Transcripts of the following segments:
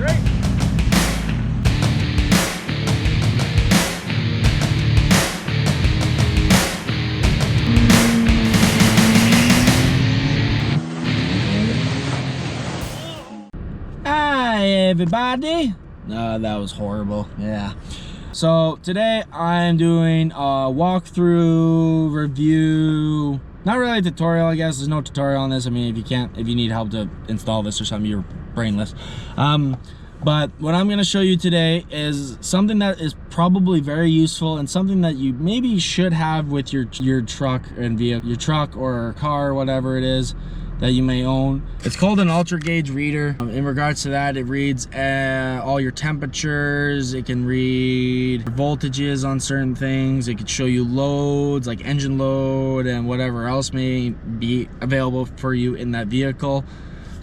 Great. Hi everybody. That was horrible. Yeah. So today I'm doing a walkthrough review. Not really a tutorial, I guess. There's no tutorial on this. I mean, if you need help to install this or something, you're brainless. But what I'm going to show you today is something that is probably very useful and something that you maybe should have with your truck and vehicle, your truck or car, or whatever it is that you may own. It's called an ultra gauge reader. In regards to that, it reads all your temperatures. It can read voltages on certain things. It could show you loads like engine load and whatever else may be available for you in that vehicle.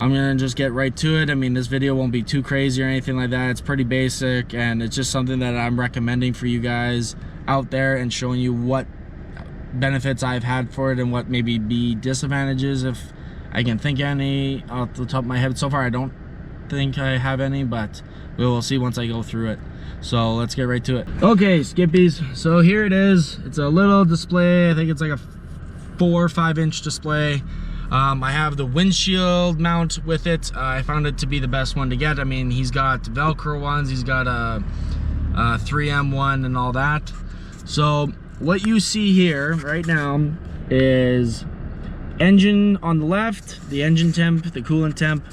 I'm gonna just get right to it. I mean, this video won't be too crazy or anything like that. It's pretty basic, and it's just something that I'm recommending for you guys out there and showing you what benefits I've had for it and what maybe be disadvantages, if I can think any off the top of my head. So far I don't think I have any, but we will see once I go through it. So let's get right to it. Okay, skippies, so here it is. It's a little display. I think it's like a 4 or 5 inch display. I have the windshield mount with it. I found it to be the best one to get. I mean, he's got Velcro ones, he's got a 3M one and all that. So what you see here right now is engine on the left, the engine temp, the coolant temp.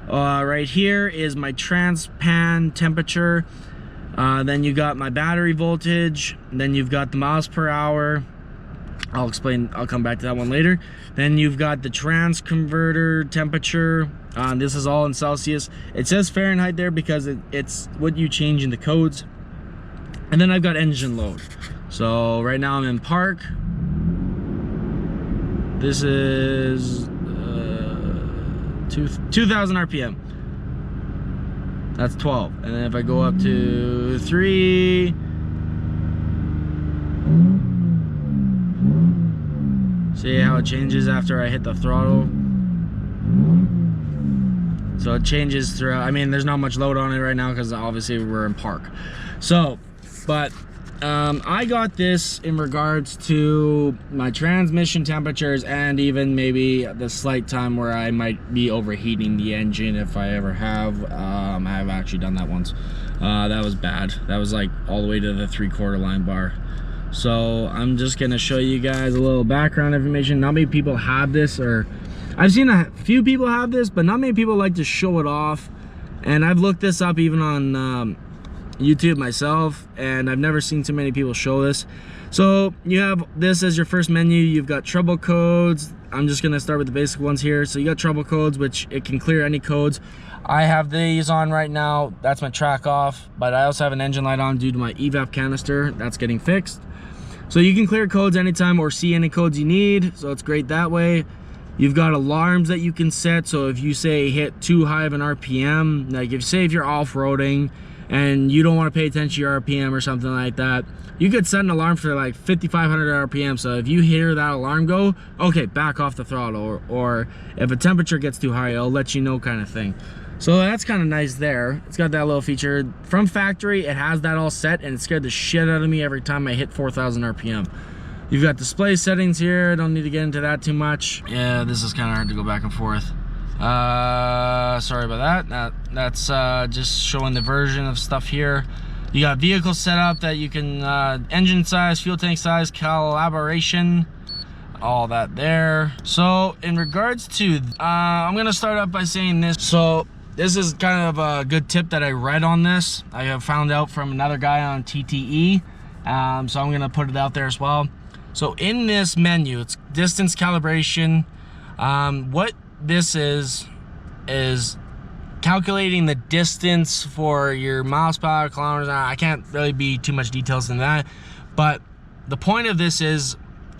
Right here is my transpan temperature. Then you got my battery voltage. Then you've got the miles per hour. I'll come back to that one later. Then you've got the trans converter temperature. This is all in Celsius. It says Fahrenheit there because it's what you change in the codes. And then I've got engine load. So right now I'm in park. This is 2,000 RPM. That's 12. And then if I go up to 3, see how it changes after I hit the throttle. So it changes throughout. I mean, there's not much load on it right now because obviously we're in park. So, but I got this in regards to my transmission temperatures and even maybe the slight time where I might be overheating the engine if I ever have. I have actually done that once. That was bad. That was like all the way to the 3/4 line bar. So I'm just gonna show you guys a little background information. Not many people have this, or I've seen a few people have this, but not many people like to show it off. And I've looked this up even on YouTube myself, and I've never seen too many people show this. So you have this as your first menu. You've got trouble codes. I'm just gonna start with the basic ones here. So you got trouble codes, which it can clear any codes. I have these on right now. That's my track off, but I also have an engine light on due to my evap canister. That's getting fixed. So you can clear codes anytime or see any codes you need, so it's great that way. You've got alarms that you can set, so if you say hit too high of an RPM, like if you're off-roading and you don't want to pay attention to your RPM or something like that, you could set an alarm for like 5,500 RPM, so if you hear that alarm go, okay, back off the throttle, or if a temperature gets too high, it'll let you know, kind of thing. So that's kind of nice there. It's got that little feature. From factory, it has that all set, and it scared the shit out of me every time I hit 4,000 RPM. You've got display settings here. I don't need to get into that too much. Yeah, this is kind of hard to go back and forth. Sorry about that. That's just showing the version of stuff here. You got vehicle setup that you can, engine size, fuel tank size, calibration, all that there. So in regards to, I'm gonna start up by saying this. So this is kind of a good tip that I read on this. I have found out from another guy on TTE. So I'm gonna put it out there as well. So in this menu, it's distance calibration. What this is calculating the distance for your miles per hour, kilometers an hour. I can't really be too much details in that, but the point of this is,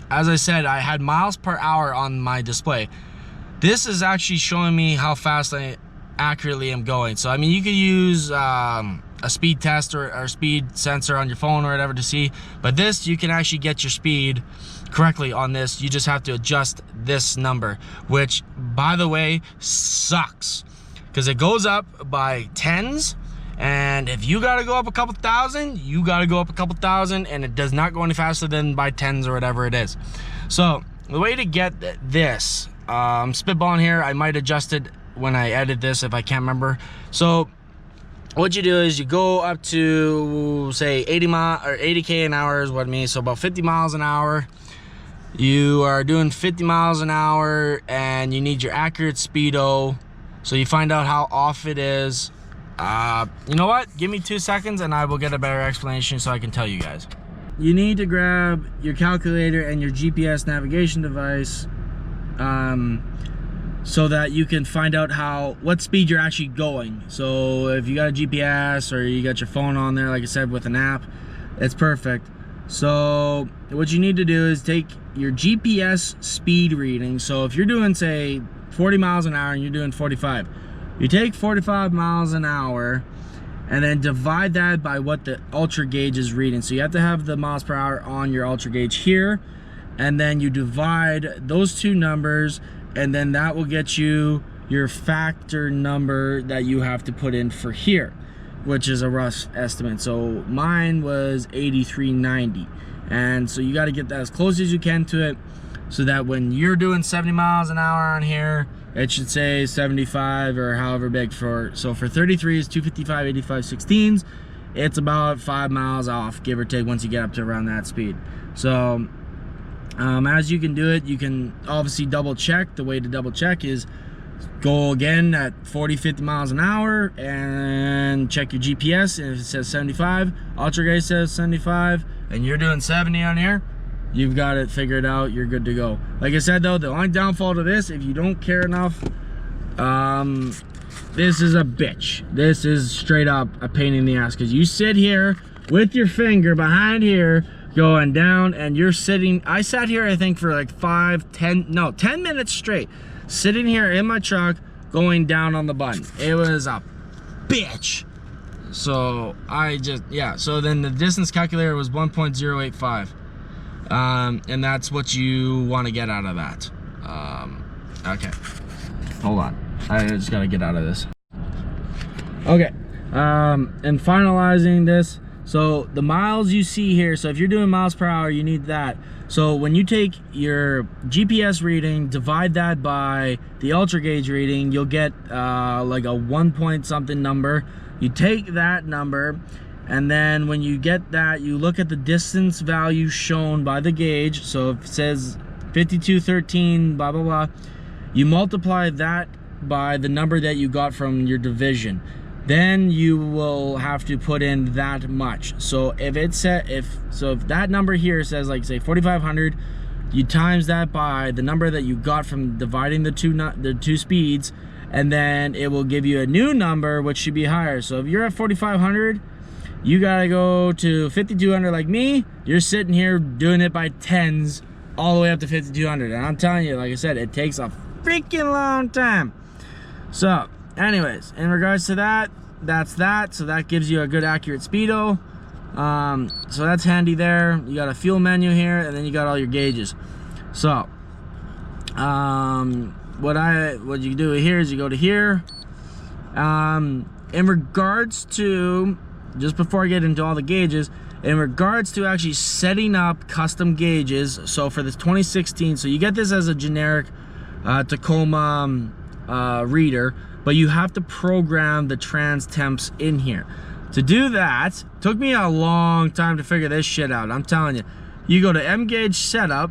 as I said, I had miles per hour on my display. This is actually showing me how fast I accurately am going. So I mean, you could use a speed test or speed sensor on your phone or whatever to see, but this, you can actually get your speed correctly on this. You just have to adjust this number, which by the way sucks, because it goes up by tens. And if you got to go up a couple thousand, you got to go up a couple thousand, and it does not go any faster than by tens or whatever it is. So the way to get this, I'm spitballing here. I might adjust it when I edit this if I can't remember. So what you do is you go up to, say, 80k an hour is what it means. So about 50 miles an hour. You are doing 50 miles an hour, and you need your accurate speedo. So you find out how off it is. You know what? Give me 2 seconds and I will get a better explanation so I can tell you guys. You need to grab your calculator and your GPS navigation device so that you can find out what speed you're actually going. So if you got a GPS or you got your phone on there, like I said, with an app, it's perfect. So what you need to do is take your GPS speed reading. So if you're doing, say, 40 miles an hour and you're doing 45, you take 45 miles an hour and then divide that by what the ultra gauge is reading. So you have to have the miles per hour on your ultra gauge here, and then you divide those two numbers, and then that will get you your factor number that you have to put in for here, which is a rough estimate. So mine was 8390, and so you got to get that as close as you can to it, so that when you're doing 70 miles an hour on here, it should say 75 or however big. So for 33s, 255, 85, 16s, it's about 5 miles off, give or take, once you get up to around that speed. So as you can do it, you can obviously double check. The way to double check is go again at 40, 50 miles an hour and check your GPS, and if it says 75, ultra gauge says 75, and you're doing 70 on here, you've got it figured out, you're good to go. Like I said though, the only downfall to this, if you don't care enough, this is a bitch. This is straight up a pain in the ass, because you sit here with your finger behind here going down, and you're sitting, I sat here I think for like 10 minutes straight, sitting here in my truck going down on the button. It was a bitch. So so then the distance calculator was 1.085. And that's what you want to get out of that. Okay, hold on, I just gotta get out of this. Okay, and finalizing this, so the miles you see here, so if you're doing miles per hour, you need that. So when you take your GPS reading, divide that by the ultra gauge reading, you'll get like a 1 point something number. You take that number, and then when you get that, you look at the distance value shown by the gauge. So if it says 5213, blah, blah, blah, you multiply that by the number that you got from your division. Then you will have to put in that much. So if that number here says, like, say 4,500, you times that by the number that you got from dividing the two speeds, and then it will give you a new number, which should be higher. So if you're at 4,500, you gotta go to 5,200 like me. You're sitting here doing it by tens all the way up to 5,200. And I'm telling you, like I said, it takes a freaking long time. So anyways, in regards to that, that's that. So that gives you a good accurate speedo. So that's handy there. You got a fuel menu here, and then you got all your gauges. So what you do here is you go to here. In regards to, just before I get into all the gauges, in regards to actually setting up custom gauges, so for this 2016, so you get this as a generic Tacoma reader, but you have to program the trans temps in here. To do that, took me a long time to figure this shit out. I'm telling you, you go to M gauge setup,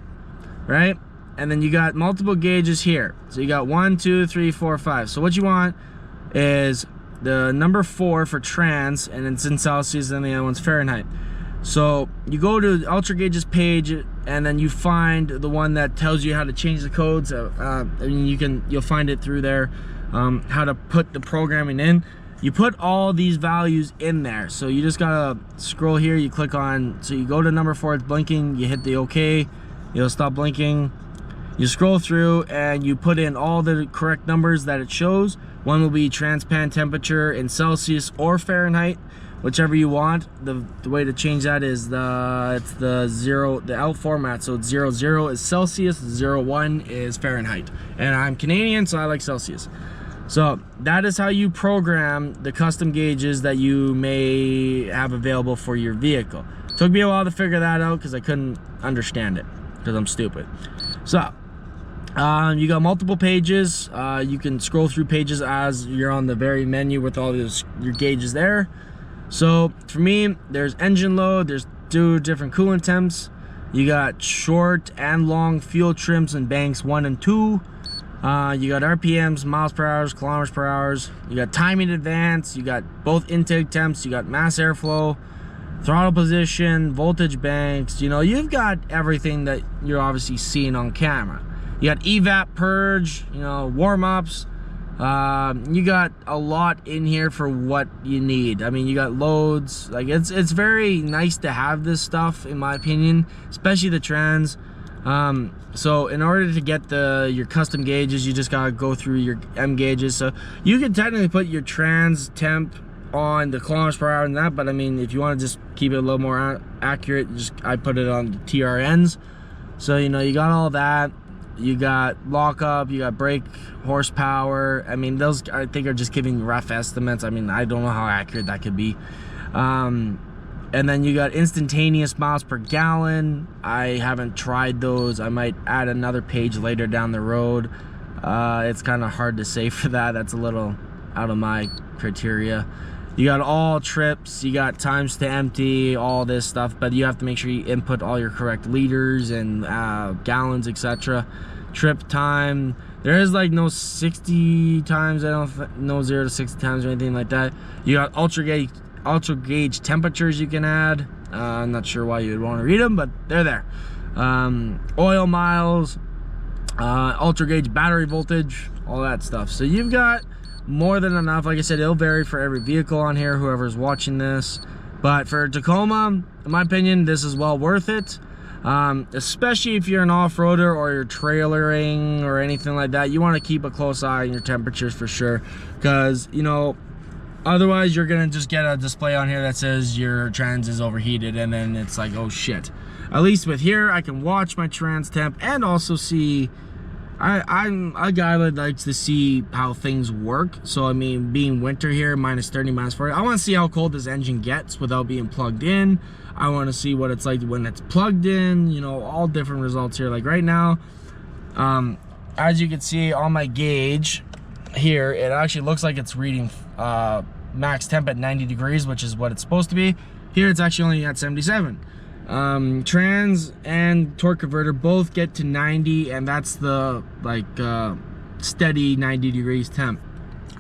right? And then you got multiple gauges here. So you got 1, 2, 3, 4, 5. So what you want is the number 4 for trans, and it's in Celsius, and the other one's Fahrenheit. So you go to the ultra gauges page, and then you find the one that tells you how to change the codes. You'll find it through there, how to put the programming in. You put all these values in there. So you just gotta scroll here, you click on, so you go to number 4, it's blinking, you hit the OK, it'll stop blinking. You scroll through and you put in all the correct numbers that it shows. One will be transpan temperature in Celsius or Fahrenheit, whichever you want. The way to change that is it's the L format. So it's 00 is Celsius, 01 is Fahrenheit. And I'm Canadian, so I like Celsius. So that is how you program the custom gauges that you may have available for your vehicle. Took me a while to figure that out because I couldn't understand it because I'm stupid. So you got multiple pages. You can scroll through pages as you're on the very menu with all your gauges there. So for me, there's engine load, there's 2 different coolant temps. You got short and long fuel trims and banks 1 and 2. You got RPMs, miles per hour, kilometers per hour. You got timing advance. You got both intake temps. You got mass airflow, throttle position, voltage banks. You know, you've got everything that you're obviously seeing on camera. You got evap purge, you know, warm-ups. You got a lot in here for what you need. I mean, you got loads. Like, it's very nice to have this stuff, in my opinion, especially the trans. So in order to get your custom gauges, you just gotta go through your M gauges. So you can technically put your trans temp on the kilometers per hour and that, but I mean, if you want to just keep it a little more accurate, I put it on the TRNs. So, you know, you got all that. You got lockup, you got brake horsepower. I mean, those I think are just giving rough estimates. I mean, I don't know how accurate that could be. And then you got instantaneous miles per gallon. I haven't tried those. I might add another page later down the road. It's kind of hard to say for that. That's a little out of my criteria. You got all trips, you got times to empty, all this stuff, but you have to make sure you input all your correct liters and gallons, etc. Trip time, there is like no 60 times, no 0 to 60 times or anything like that. You got ultra gauge temperatures you can add. I'm not sure why you would want to read them, but they're there. Oil miles, ultra gauge battery voltage, all that stuff. So you've got more than enough. Like I said, it'll vary for every vehicle on here, whoever's watching this, but for Tacoma, in my opinion, this is well worth it. Especially if you're an off-roader or you're trailering or anything like that. You want to keep a close eye on your temperatures for sure, because, you know, otherwise you're gonna just get a display on here that says your trans is overheated, and then it's like, oh shit. At least with here, I can watch my trans temp and also see. I'm a guy that likes to see how things work. So I mean, being winter here, minus 30, minus 40, I want to see how cold this engine gets without being plugged in. I want to see what it's like when it's plugged in, you know, all different results here. Like right now, as you can see on my gauge here, it actually looks like it's reading max temp at 90 degrees, which is what it's supposed to be. Here it's actually only at 77. Trans and torque converter both get to 90, and that's the steady 90 degrees temp.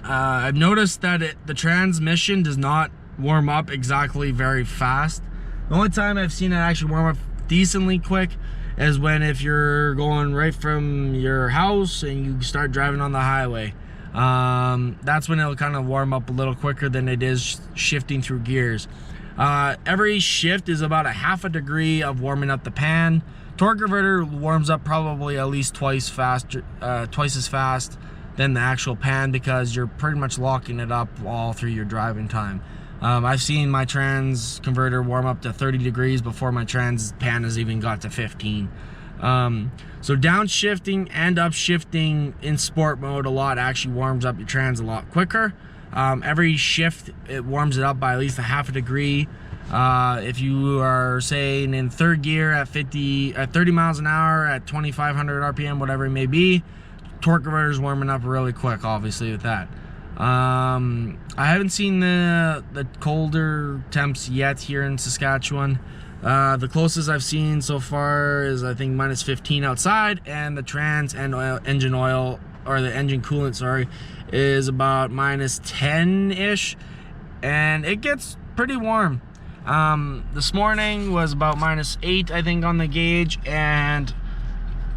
I've noticed that the transmission does not warm up exactly very fast. The only time I've seen it actually warm up decently quick is if you're going right from your house and you start driving on the highway. That's when it'll kind of warm up a little quicker than it is shifting through gears. Every shift is about a half a degree of warming up the pan. Torque converter warms up probably at least twice as fast than the actual pan, because you're pretty much locking it up all through your driving time. I've seen my trans converter warm up to 30 degrees before my trans pan has even got to 15. So downshifting and upshifting in sport mode a lot actually warms up your trans a lot quicker. Every shift, it warms it up by at least a half a degree. If you are saying in third gear at 30 miles an hour at 2,500 RPM, whatever it may be, torque converter is warming up really quick, obviously, with that. I haven't seen the colder temps yet here in Saskatchewan. The closest I've seen so far is, I think, minus 15 outside, and the trans and engine oil, or the engine coolant, sorry, is about minus 10-ish, and it gets pretty warm. This morning was about minus 8, I think, on the gauge, and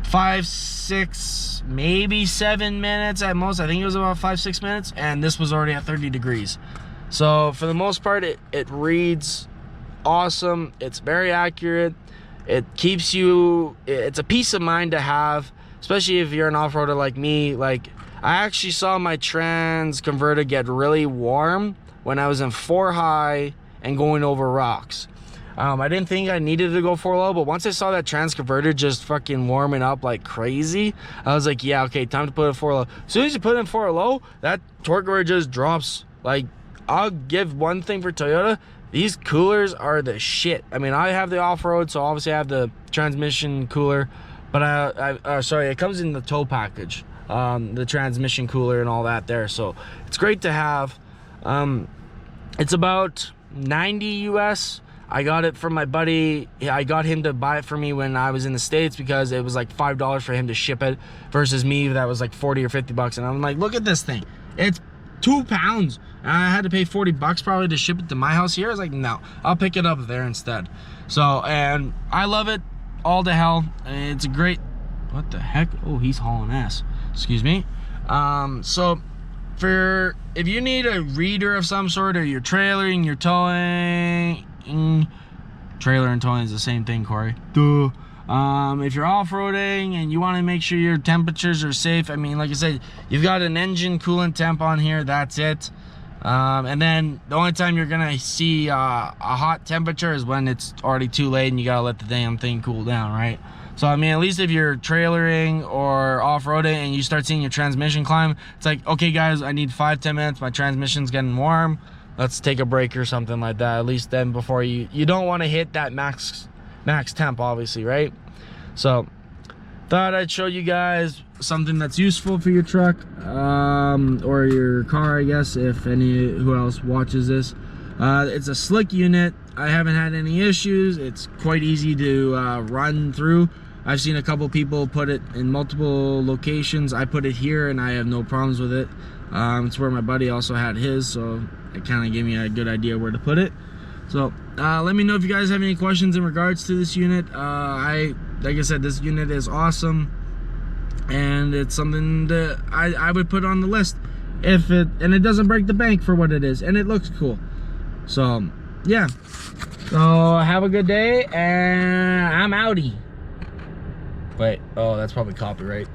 5, 6, maybe 7 minutes at most. I think it was about 5, 6 minutes, and this was already at 30 degrees. So for the most part, it reads awesome. It's very accurate. It keeps you, it's a peace of mind to have, especially if you're an off-roader like me. Like, I actually saw my trans converter get really warm when I was in 4 high and going over rocks. I didn't think I needed to go 4 low, but once I saw that trans converter just fucking warming up like crazy, I was like, yeah, okay, time to put it 4 low. As soon as you put it in 4 low, that torque converter just drops. Like, I'll give one thing for Toyota. These coolers are the shit. I mean, I have the off-road, so obviously I have the transmission cooler, but sorry, it comes in the tow package, the transmission cooler and all that there. So it's great to have. It's about 90 US. I got it from my buddy. I got him to buy it for me when I was in the States because it was like $5 for him to ship it versus me that was like 40 or 50 bucks. And I'm like, look at this thing. It's 2 pounds. And I had to pay 40 bucks probably to ship it to my house here. I was like, no, I'll pick it up there instead. So, and I love it all to hell. It's a great, what the heck? Oh, he's hauling ass. Excuse me. So if you need a reader of some sort, or you're trailering, you're towing, trailer and towing is the same thing, Corey. Duh. If you're off-roading and you want to make sure your temperatures are safe, I mean, like I said, you've got an engine coolant temp on here, that's it. And then the only time you're gonna see a hot temperature is when it's already too late and you gotta let the damn thing cool down, right? So I mean, at least if you're trailering or off-roading and you start seeing your transmission climb, it's like, okay guys, I need 5-10 minutes, my transmission's getting warm, let's take a break or something like that. At least then before you don't want to hit that max temp, obviously, right? So thought I'd show you guys something that's useful for your truck, or your car, I guess, if who else watches this. It's a slick unit. I haven't had any issues. It's quite easy to run through. I've seen a couple people put it in multiple locations. I put it here and I have no problems with it. It's where my buddy also had his, so it kind of gave me a good idea where to put it. So let me know if you guys have any questions in regards to this unit. Like I said, this unit is awesome, and it's something that I would put on the list and it doesn't break the bank for what it is, and it looks cool. So yeah, so have a good day, and I'm outie. Wait, oh, that's probably copyright.